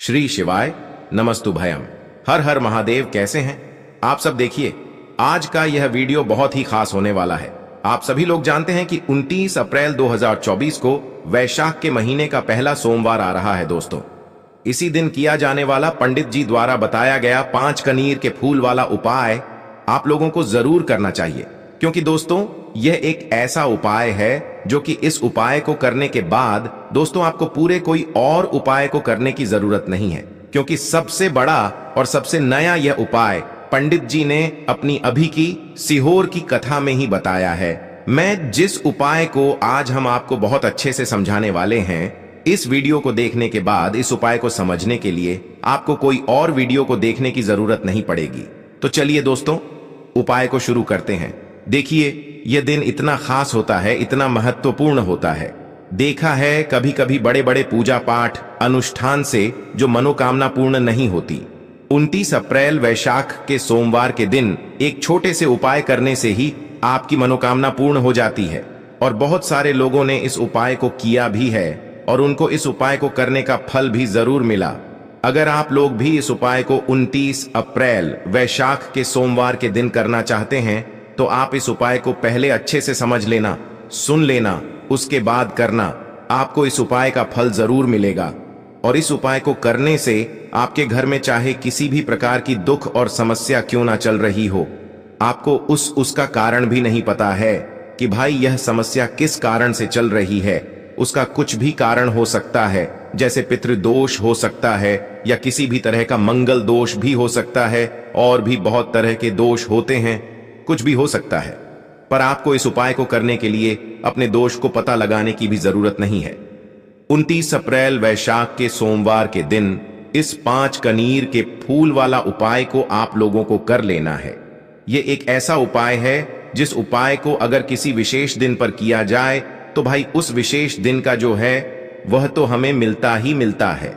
श्री शिवाय नमस्तु भयम। हर हर महादेव। कैसे हैं आप सब? देखिए, आज का यह वीडियो बहुत ही खास होने वाला है। आप सभी लोग जानते हैं कि 29 अप्रैल 2024 को वैशाख के महीने का पहला सोमवार आ रहा है दोस्तों। इसी दिन किया जाने वाला पंडित जी द्वारा बताया गया 5 कनीर के फूल वाला उपाय आप लोगों को जरूर करना चाहिए, क्योंकि दोस्तों यह एक ऐसा उपाय है जो कि इस उपाय को करने के बाद दोस्तों आपको पूरे कोई और उपाय को करने की जरूरत नहीं है, क्योंकि सबसे बड़ा और सबसे नया यह उपाय पंडित जी ने अपनी अभी की सीहोर की कथा में ही बताया है। मैं जिस उपाय को आज हम आपको बहुत अच्छे से समझाने वाले हैं, इस वीडियो को देखने के बाद इस उपाय को समझने के लिए आपको कोई और वीडियो को देखने की जरूरत नहीं पड़ेगी। तो चलिए दोस्तों, उपाय को शुरू करते हैं। देखिए, यह दिन इतना खास होता है, इतना महत्वपूर्ण होता है। देखा है कभी कभी बड़े बड़े पूजा पाठ अनुष्ठान से जो मनोकामना पूर्ण नहीं होती। 29 अप्रैल वैशाख के सोमवार के दिन एक छोटे से उपाय करने से ही आपकी मनोकामना पूर्ण हो जाती है, और बहुत सारे लोगों ने इस उपाय को किया भी है और उनको इस उपाय को करने का फल भी जरूर मिला। अगर आप लोग भी इस उपाय को 29 अप्रैल वैशाख के सोमवार के दिन करना चाहते हैं, तो आप इस उपाय को पहले अच्छे से समझ लेना, सुन लेना, उसके बाद करना। आपको इस उपाय का फल जरूर मिलेगा। और इस उपाय को करने से आपके घर में चाहे किसी भी प्रकार की दुख और समस्या क्यों ना चल रही हो, आपको उसका कारण भी नहीं पता है कि भाई यह समस्या किस कारण से चल रही है। उसका कुछ भी कारण हो सकता है, जैसे पितृदोष हो सकता है या किसी भी तरह का मंगल दोष भी हो सकता है, और भी बहुत तरह के दोष होते हैं, कुछ भी हो सकता है। पर आपको इस उपाय को करने के लिए अपने दोष को पता लगाने की भी जरूरत नहीं है। 29 अप्रैल वैशाख के सोमवार के दिन इस 5 कनीर के फूल वाला उपाय को आप लोगों को कर लेना है। यह एक ऐसा उपाय है जिस उपाय को अगर किसी विशेष दिन पर किया जाए तो भाई उस विशेष दिन का जो है वह तो हमें मिलता ही मिलता है।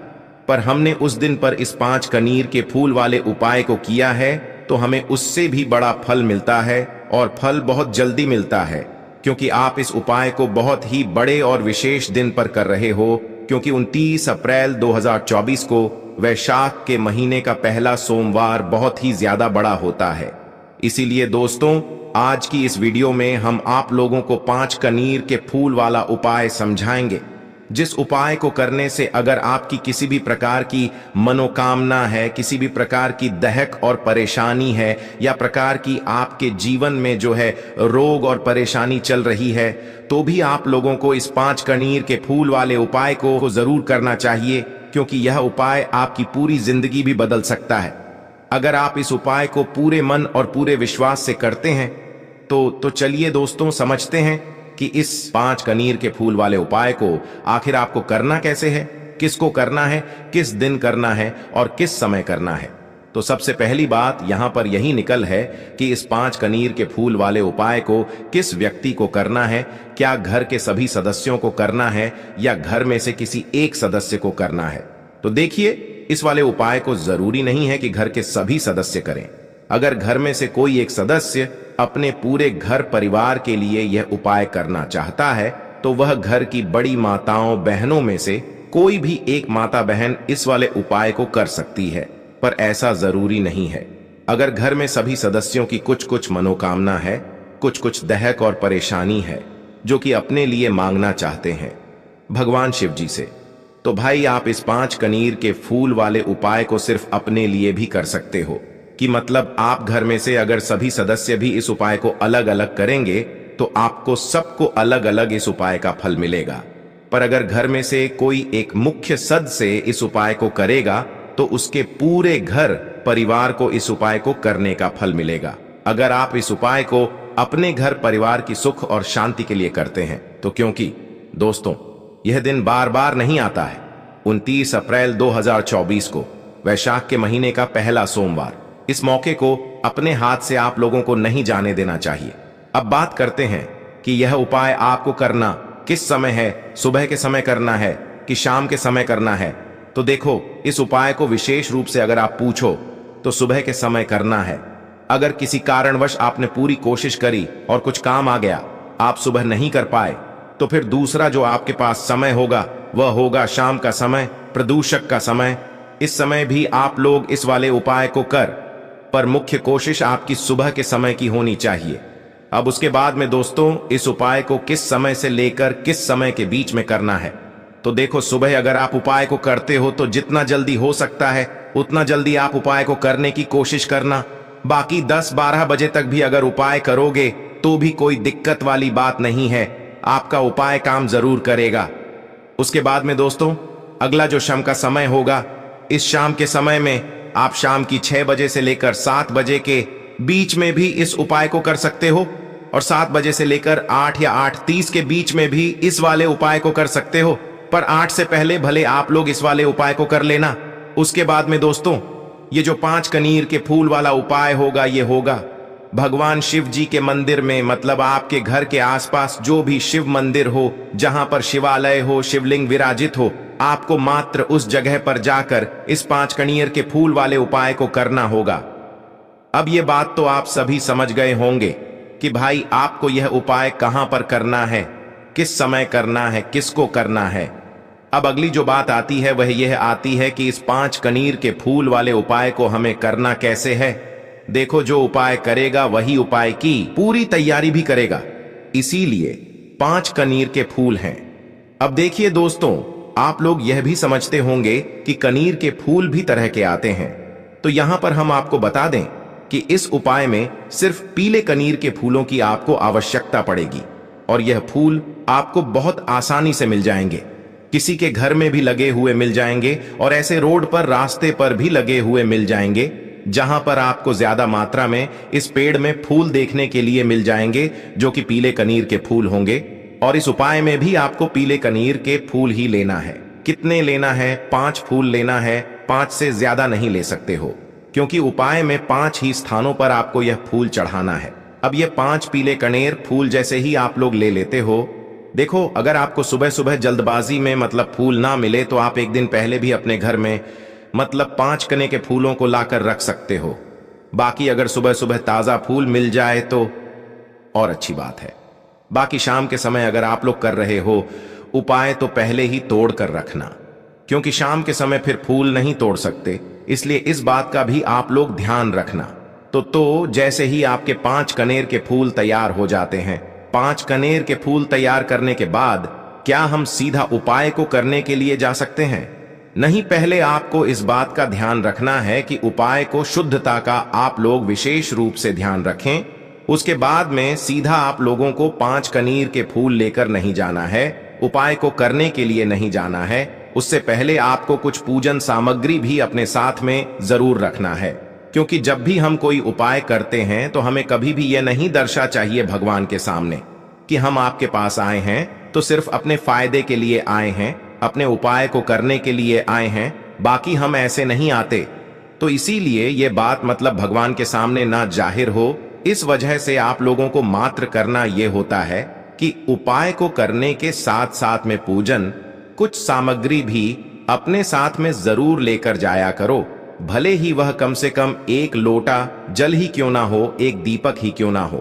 पर हमने उस दिन पर इस 5 कनीर के फूल वाले उपाय को किया है तो हमें उससे भी बड़ा फल मिलता है, और फल बहुत जल्दी मिलता है, क्योंकि आप इस उपाय को बहुत ही बड़े और विशेष दिन पर कर रहे हो, क्योंकि 29 अप्रैल 2024 को वैशाख के महीने का पहला सोमवार बहुत ही ज्यादा बड़ा होता है। इसीलिए दोस्तों, आज की इस वीडियो में हम आप लोगों को 5 कनीर के फूल वाला उपाय समझाएंगे, जिस उपाय को करने से अगर आपकी किसी भी प्रकार की मनोकामना है, किसी भी प्रकार की दहक और परेशानी है, या प्रकार की आपके जीवन में जो है रोग और परेशानी चल रही है, तो भी आप लोगों को इस 5 कनीर के फूल वाले उपाय को जरूर करना चाहिए, क्योंकि यह उपाय आपकी पूरी जिंदगी भी बदल सकता है। अगर आप इस उपाय को पूरे मन और पूरे विश्वास से करते हैं तो चलिए दोस्तों समझते हैं कि इस 5 कनीर के फूल वाले उपाय को आखिर आपको करना कैसे है, किसको करना है, किस दिन करना है और किस समय करना है। तो सबसे पहली बात यहां पर यही निकल है कि इस 5 कनीर के फूल वाले उपाय को किस व्यक्ति को करना है। क्या घर के सभी सदस्यों को करना है या घर में से किसी एक सदस्य को करना है? तो देखिए, इस वाले उपाय को जरूरी नहीं है कि घर के सभी सदस्य करें। अगर घर में से कोई एक सदस्य अपने पूरे घर परिवार के लिए यह उपाय करना चाहता है, तो वह घर की बड़ी माताओं बहनों में से कोई भी एक माता बहन इस वाले उपाय को कर सकती है, पर ऐसा जरूरी नहीं है। अगर घर में सभी सदस्यों की कुछ कुछ मनोकामना है, कुछ कुछ दहक और परेशानी है, जो कि अपने लिए मांगना चाहते हैं भगवान शिव जी से, तो भाई आप इस 5 कनीर के फूल वाले उपाय को सिर्फ अपने लिए भी कर सकते हो। कि मतलब आप घर में से अगर सभी सदस्य भी इस उपाय को अलग अलग करेंगे तो आपको सबको अलग अलग इस उपाय का फल मिलेगा। पर अगर घर में से कोई एक मुख्य सदस्य इस उपाय को करेगा तो उसके पूरे घर परिवार को इस उपाय को करने का फल मिलेगा। अगर आप इस उपाय को अपने घर परिवार की सुख और शांति के लिए करते हैं तो, क्योंकि दोस्तों यह दिन बार बार नहीं आता है। 29 अप्रैल 2024 को वैशाख के महीने का पहला सोमवार, इस मौके को अपने हाथ से आप लोगों को नहीं जाने देना चाहिए। अब बात करते हैं कि यह उपाय आपको करना किस समय है, सुबह के समय करना है कि शाम के समय करना है। तो देखो, इस उपाय को विशेष रूप से अगर आप पूछो तो सुबह के समय करना है। अगर किसी कारणवश आपने पूरी कोशिश करी और कुछ काम आ गया, आप सुबह नहीं कर पाए, तो फिर दूसरा जो आपके पास समय होगा वह होगा शाम का समय, प्रदूषक का समय। इस समय भी आप लोग इस वाले उपाय को पर मुख्य कोशिश आपकी सुबह के समय की होनी चाहिए। अब उसके बाद में दोस्तों, इस उपाय को किस समय से लेकर किस समय के बीच में करना है, तो देखो, सुबह अगर आप उपाय को करते हो तो जितना जल्दी हो सकता है उतना जल्दी आप उपाय को करने की कोशिश करना। बाकी 10-12 बजे तक भी अगर उपाय करोगे तो भी कोई दिक्कत वाली बात नहीं है, आपका उपाय काम जरूर करेगा। उसके बाद में दोस्तों, अगला जो शाम का समय होगा, इस शाम के समय में आप शाम की 6 बजे से लेकर 7 बजे के बीच में भी इस उपाय को कर सकते हो, और 7 बजे से लेकर 8 या 8:30 के बीच में भी इस वाले उपाय को कर सकते हो, पर 8 से पहले भले आप लोग इस वाले उपाय को कर लेना। उसके बाद में दोस्तों, ये जो 5 कनीर के फूल वाला उपाय होगा, ये होगा भगवान शिव जी के मंदिर में, मतलब आपके घर के आसपास जो भी शिव मंदिर हो, जहां पर शिवालय हो, शिवलिंग विराजित हो, आपको मात्र उस जगह पर जाकर इस 5 कनीर के फूल वाले उपाय को करना होगा। अब ये बात तो आप सभी समझ गए होंगे कि भाई आपको यह उपाय कहां पर करना है, किस समय करना है, किसको करना है। अब अगली जो बात आती है वह यह आती है कि इस 5 कनीर के फूल वाले उपाय को हमें करना कैसे है। देखो, जो उपाय करेगा वही उपाय की पूरी तैयारी भी करेगा, इसीलिए 5 कनीर के फूल हैं। अब देखिए दोस्तों, आप लोग यह भी समझते होंगे कि कनीर के फूल भी तरह के आते हैं, तो यहां पर हम आपको बता दें कि इस उपाय में सिर्फ पीले कनीर के फूलों की आपको आवश्यकता पड़ेगी, और यह फूल आपको बहुत आसानी से मिल जाएंगे। किसी के घर में भी लगे हुए मिल जाएंगे, और ऐसे रोड पर, रास्ते पर भी लगे हुए मिल जाएंगे, जहां पर आपको ज्यादा मात्रा में इस पेड़ में फूल देखने के लिए मिल जाएंगे, जो कि पीले कनीर के फूल होंगे। और इस उपाय में भी आपको पीले कनीर के फूल ही लेना है। कितने लेना है? 5 फूल लेना है, 5 से ज्यादा नहीं ले सकते हो, क्योंकि उपाय में 5 ही स्थानों पर आपको यह फूल चढ़ाना है। अब ये 5 पीले कनेर फूल जैसे ही आप लोग ले लेते हो, देखो, अगर आपको सुबह सुबह जल्दबाजी में मतलब फूल ना मिले तो आप एक दिन पहले भी अपने घर में मतलब 5 कने के फूलों को लाकर रख सकते हो। बाकी अगर सुबह सुबह ताजा फूल मिल जाए तो और अच्छी बात है। बाकी शाम के समय अगर आप लोग कर रहे हो उपाय, तो पहले ही तोड़ कर रखना, क्योंकि शाम के समय फिर फूल नहीं तोड़ सकते, इसलिए इस बात का भी आप लोग ध्यान रखना। तो जैसे ही आपके 5 कनेर के फूल तैयार हो जाते हैं, 5 कनेर के फूल तैयार करने के बाद क्या हम सीधा उपाय को करने के लिए जा सकते हैं? नहीं, पहले आपको इस बात का ध्यान रखना है कि उपाय को शुद्धता का आप लोग विशेष रूप से ध्यान रखें। उसके बाद में सीधा आप लोगों को 5 कनीर के फूल लेकर नहीं जाना है, उपाय को करने के लिए नहीं जाना है। उससे पहले आपको कुछ पूजन सामग्री भी अपने साथ में जरूर रखना है, क्योंकि जब भी हम कोई उपाय करते हैं तो हमें कभी भी यह नहीं दर्शा चाहिए भगवान के सामने कि हम आपके पास आए हैं तो सिर्फ अपने फायदे के लिए आए हैं, अपने उपाय को करने के लिए आए हैं, बाकी हम ऐसे नहीं आते। तो इसीलिए ये बात मतलब भगवान के सामने ना जाहिर हो, इस वजह से आप लोगों को मात्र करना ये होता है कि उपाय को करने के साथ साथ में पूजन कुछ सामग्री भी अपने साथ में जरूर लेकर जाया करो, भले ही वह कम से कम 1 लोटा जल ही क्यों ना हो, 1 दीपक ही क्यों ना हो।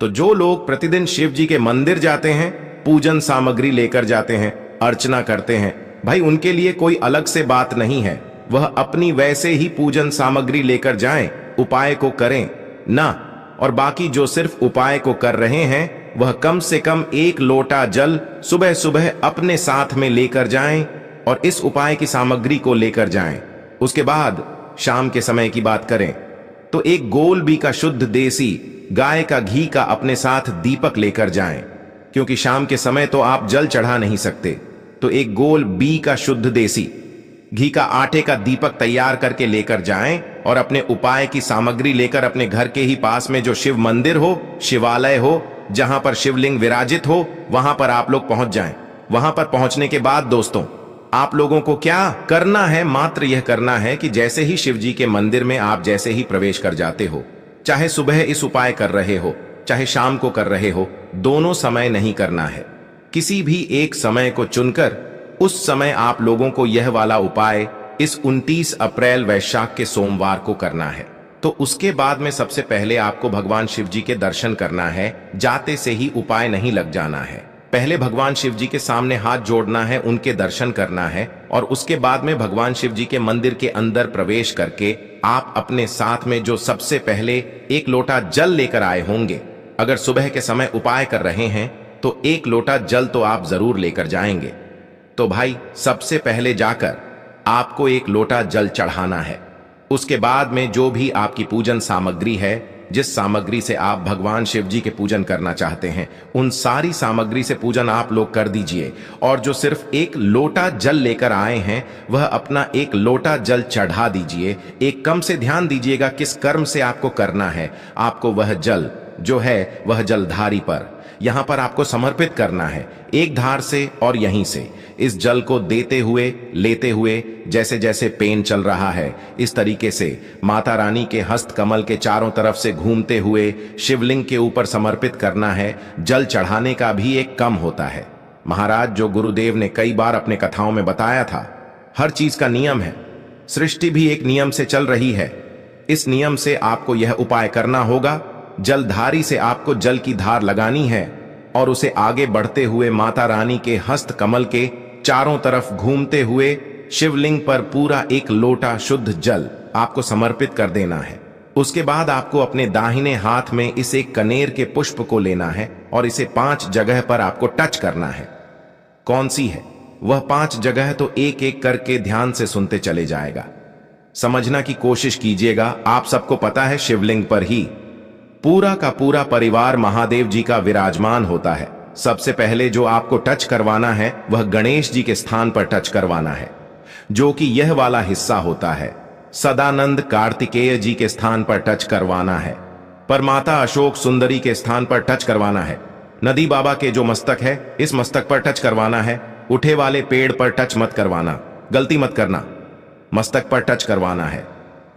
तो जो लोग प्रतिदिन शिव जी के मंदिर जाते हैं, पूजन सामग्री लेकर जाते हैं, अर्चना करते हैं, भाई उनके लिए कोई अलग से बात नहीं है, वह अपनी वैसे ही पूजन सामग्री लेकर जाएं, उपाय को करें ना। और बाकी जो सिर्फ उपाय को कर रहे हैं, वह कम से कम 1 लोटा जल सुबह सुबह अपने साथ में लेकर जाएं और इस उपाय की सामग्री को लेकर जाएं। उसके बाद शाम के समय की बात करें तो 1 गोल बी का शुद्ध देसी गाय का घी का अपने साथ दीपक लेकर जाएं, क्योंकि शाम के समय तो आप जल चढ़ा नहीं सकते। तो 1 गोल बी का शुद्ध देसी घी का आटे का दीपक तैयार करके लेकर जाएं और अपने उपाय की सामग्री लेकर अपने घर के ही पास में जो शिव मंदिर हो, शिवालय हो, जहां पर शिवलिंग विराजित हो, वहां पर आप लोग पहुंच जाएं। वहां पर पहुंचने के बाद दोस्तों, आप लोगों को क्या करना है, मात्र यह करना है कि जैसे ही शिव जी के मंदिर में आप जैसे ही प्रवेश कर जाते हो, चाहे सुबह इस उपाय कर रहे हो, चाहे शाम को कर रहे हो, दोनों समय नहीं करना है। किसी भी एक समय को चुनकर उस समय आप लोगों को यह वाला उपाय इस 29 अप्रैल वैशाख के सोमवार को करना है। तो उसके बाद में सबसे पहले आपको भगवान शिव जी के दर्शन करना है, जाते से ही उपाय नहीं लग जाना है। पहले भगवान शिव जी के सामने हाथ जोड़ना है, उनके दर्शन करना है और उसके बाद में भगवान शिव जी के मंदिर के अंदर प्रवेश करके आप अपने साथ में जो सबसे पहले एक लोटा जल लेकर आए होंगे, अगर सुबह के समय उपाय कर रहे हैं तो एक लोटा जल तो आप जरूर लेकर जाएंगे। तो भाई सबसे पहले जाकर आपको एक लोटा जल चढ़ाना है। उसके बाद में जो भी आपकी पूजन सामग्री है, जिस सामग्री से आप भगवान शिव जी के पूजन करना चाहते हैं, उन सारी सामग्री से पूजन आप लोग कर दीजिए। और जो सिर्फ एक लोटा जल लेकर आए हैं वह अपना एक लोटा जल चढ़ा दीजिए। एक कम से ध्यान दीजिएगा किस कर्म से आपको करना है। आपको वह जल जो है वह जलधारी पर यहां पर आपको समर्पित करना है, एक धार से और यहीं से इस जल को देते हुए लेते हुए जैसे जैसे पेन चल रहा है इस तरीके से माता रानी के हस्त कमल के चारों तरफ से घूमते हुए शिवलिंग के ऊपर समर्पित करना है। जल चढ़ाने का भी एक कम होता है महाराज, जो गुरुदेव ने कई बार अपने कथाओं में बताया था। हर चीज का नियम है, सृष्टि भी एक नियम से चल रही है। इस नियम से आपको यह उपाय करना होगा। जलधारी से आपको जल की धार लगानी है और उसे आगे बढ़ते हुए माता रानी के हस्त कमल के चारों तरफ घूमते हुए शिवलिंग पर पूरा एक लोटा शुद्ध जल आपको समर्पित कर देना है। उसके बाद आपको अपने दाहिने हाथ में इस एक कनेर के पुष्प को लेना है और इसे 5 जगह पर आपको टच करना है। कौन सी है वह 5 जगह, तो एक एक करके ध्यान से सुनते चले जाएगा, समझना की कोशिश कीजिएगा। आप सबको पता है शिवलिंग पर ही पूरा का पूरा परिवार महादेव जी का विराजमान होता है। सबसे पहले जो आपको टच करवाना है वह गणेश जी के स्थान पर टच करवाना है, जो कि यह वाला हिस्सा होता है। सदानंद कार्तिकेय जी के स्थान पर टच करवाना है। पर माता अशोक सुंदरी के स्थान पर टच करवाना है। नदी बाबा के जो मस्तक है इस मस्तक पर टच करवाना है। उठे वाले पेड़ पर टच मत करवाना, गलती मत करना, मस्तक पर टच करवाना है।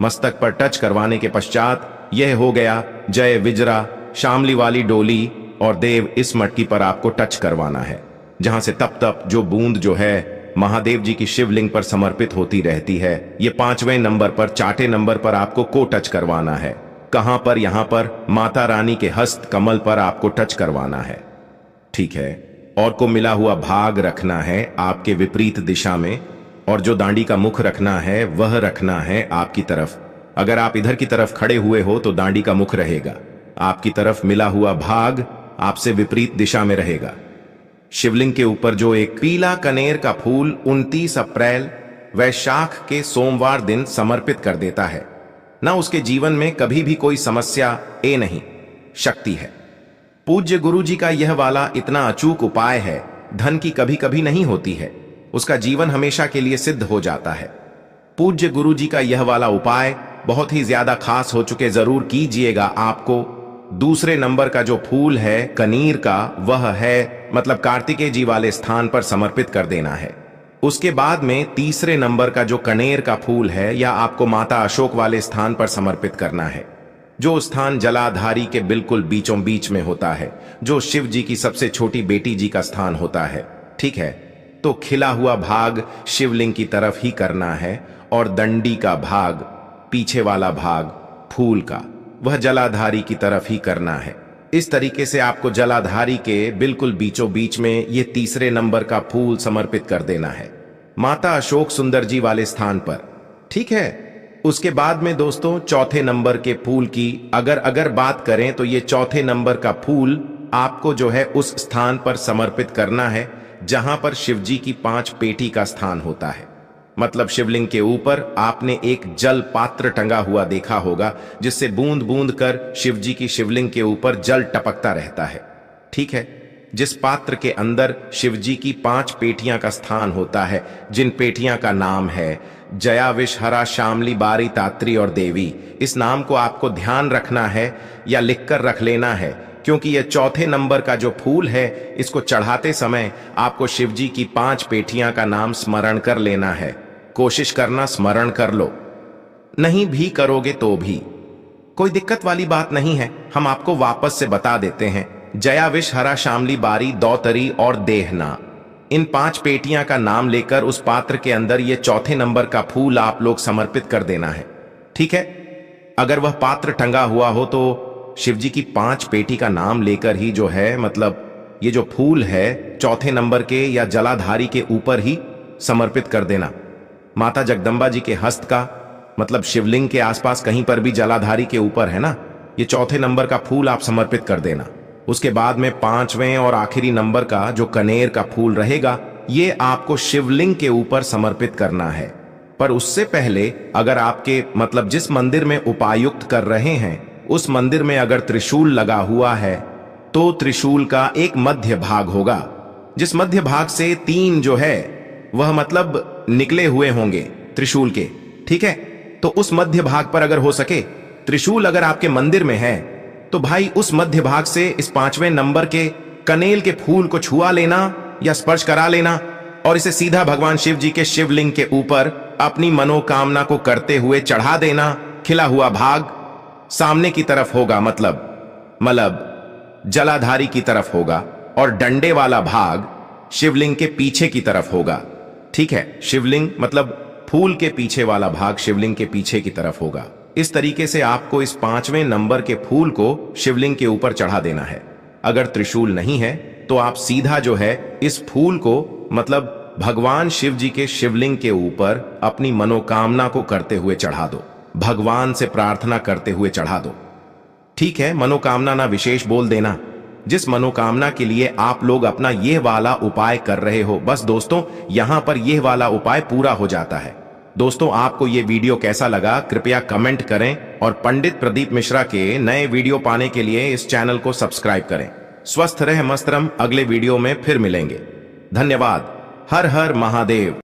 मस्तक पर टच करवाने के पश्चात यह हो गया जय विजरा, शामली वाली डोली और देव, इस मटकी पर आपको टच करवाना है, जहां से तप तप जो बूंद जो है महादेव जी की शिवलिंग पर समर्पित होती रहती है। ये 5वें नंबर पर, चाटे नंबर पर आपको को टच करवाना है। कहां पर? यहां पर माता रानी के हस्त कमल पर आपको टच करवाना है, ठीक है। और को मिला हुआ भाग रखना है आपके विपरीत दिशा में, और जो दांडी का मुख रखना है वह रखना है आपकी तरफ। अगर आप इधर की तरफ खड़े हुए हो तो दांडी का मुख रहेगा आपकी तरफ, मिला हुआ भाग आपसे विपरीत दिशा में रहेगा। शिवलिंग के ऊपर जो एक पीला कनेर का फूल 29 अप्रैल वैशाख के सोमवार दिन समर्पित कर देता है ना, उसके जीवन में कभी भी कोई समस्या नहीं, शक्ति है। पूज्य गुरु जी का यह वाला इतना अचूक उपाय है, धन की कभी कभी नहीं होती है, उसका जीवन हमेशा के लिए सिद्ध हो जाता है। पूज्य गुरु जी का यह वाला उपाय बहुत ही ज्यादा खास हो चुके, जरूर कीजिएगा। आपको दूसरे नंबर का जो फूल है कनीर का, वह है मतलब कार्तिकेय जी वाले स्थान पर समर्पित कर देना है। उसके बाद में तीसरे नंबर का जो कनेर का फूल है या आपको माता अशोक वाले स्थान पर समर्पित करना है, जो स्थान जलाधारी के बिल्कुल बीचों बीच में होता है, जो शिव जी की सबसे छोटी बेटी जी का स्थान होता है, ठीक है। तो खिला हुआ भाग शिवलिंग की तरफ ही करना है और दंडी का भाग, पीछे वाला भाग फूल का, वह जलाधारी की तरफ ही करना है। इस तरीके से आपको जलाधारी के बिल्कुल बीचों बीच में ये तीसरे नंबर का फूल समर्पित कर देना है माता अशोक सुंदर जी वाले स्थान पर, ठीक है। उसके बाद में दोस्तों चौथे नंबर के फूल की अगर बात करें तो ये चौथे नंबर का फूल आपको जो है उस स्थान पर समर्पित करना है जहां पर शिवजी की 5 पेटी का स्थान होता है। मतलब शिवलिंग के ऊपर आपने एक जल पात्र टंगा हुआ देखा होगा, जिससे बूंद बूंद कर शिवजी की शिवलिंग के ऊपर जल टपकता रहता है, ठीक है। जिस पात्र के अंदर शिवजी की 5 पेटियां का स्थान होता है, जिन पेटियां का नाम है जया विष हरा शामली बारी तात्री और देवी। इस नाम को आपको ध्यान रखना है या लिखकर रख लेना है, क्योंकि यह चौथे नंबर का जो फूल है इसको चढ़ाते समय आपको शिवजी की 5 पेटियां का नाम स्मरण कर लेना है। कोशिश करना स्मरण कर लो, नहीं भी करोगे तो भी कोई दिक्कत वाली बात नहीं है, हम आपको वापस से बता देते हैं। जया विष हरा शामली बारी दौतरी और देहना, इन 5 पेटियां का नाम लेकर उस पात्र के अंदर ये चौथे नंबर का फूल आप लोग समर्पित कर देना है, ठीक है। अगर वह पात्र टंगा हुआ हो तो शिवजी की 5 पेटी का नाम लेकर ही जो है मतलब ये जो फूल है चौथे नंबर के या जलाधारी के ऊपर ही समर्पित कर देना। माता जगदम्बा जी के हस्त का मतलब शिवलिंग के आसपास कहीं पर भी जलाधारी के ऊपर है ना, ये चौथे नंबर का फूल आप समर्पित कर देना। उसके बाद में 5वें और आखिरी नंबर का जो कनेर का फूल रहेगा, ये आपको शिवलिंग के ऊपर समर्पित करना है। पर उससे पहले अगर आपके मतलब जिस मंदिर में उपायुक्त कर रहे हैं उस मंदिर में अगर त्रिशूल लगा हुआ है तो त्रिशूल का एक मध्य भाग होगा, जिस मध्य भाग से 3 जो है वह मतलब निकले हुए होंगे त्रिशूल के, ठीक है। तो उस मध्य भाग पर अगर हो सके त्रिशूल अगर आपके मंदिर में है तो भाई उस मध्य भाग से इस 5वें नंबर के कनेल के फूल को छुआ लेना या स्पर्श करा लेना और इसे सीधा भगवान शिव जी के शिवलिंग के ऊपर अपनी मनोकामना को करते हुए चढ़ा देना। खिला हुआ भाग सामने की तरफ होगा, मतलब जलाधारी की तरफ होगा, और डंडे वाला भाग शिवलिंग के पीछे की तरफ होगा, ठीक है। शिवलिंग मतलब फूल के पीछे वाला भाग शिवलिंग के पीछे की तरफ होगा। इस तरीके से आपको इस 5वें नंबर के फूल को शिवलिंग के ऊपर चढ़ा देना है। अगर त्रिशूल नहीं है तो आप सीधा जो है इस फूल को मतलब भगवान शिव जी के शिवलिंग के ऊपर अपनी मनोकामना को करते हुए चढ़ा दो, भगवान से प्रार्थना करते हुए चढ़ा दो, ठीक है। मनोकामना ना विशेष बोल देना, जिस मनोकामना के लिए आप लोग अपना यह वाला उपाय कर रहे हो, बस दोस्तों यहां पर यह वाला उपाय पूरा हो जाता है। दोस्तों आपको यह वीडियो कैसा लगा कृपया कमेंट करें और पंडित प्रदीप मिश्रा के नए वीडियो पाने के लिए इस चैनल को सब्सक्राइब करें। स्वस्थ रहे मस्त रहे, अगले वीडियो में फिर मिलेंगे। धन्यवाद। हर हर महादेव।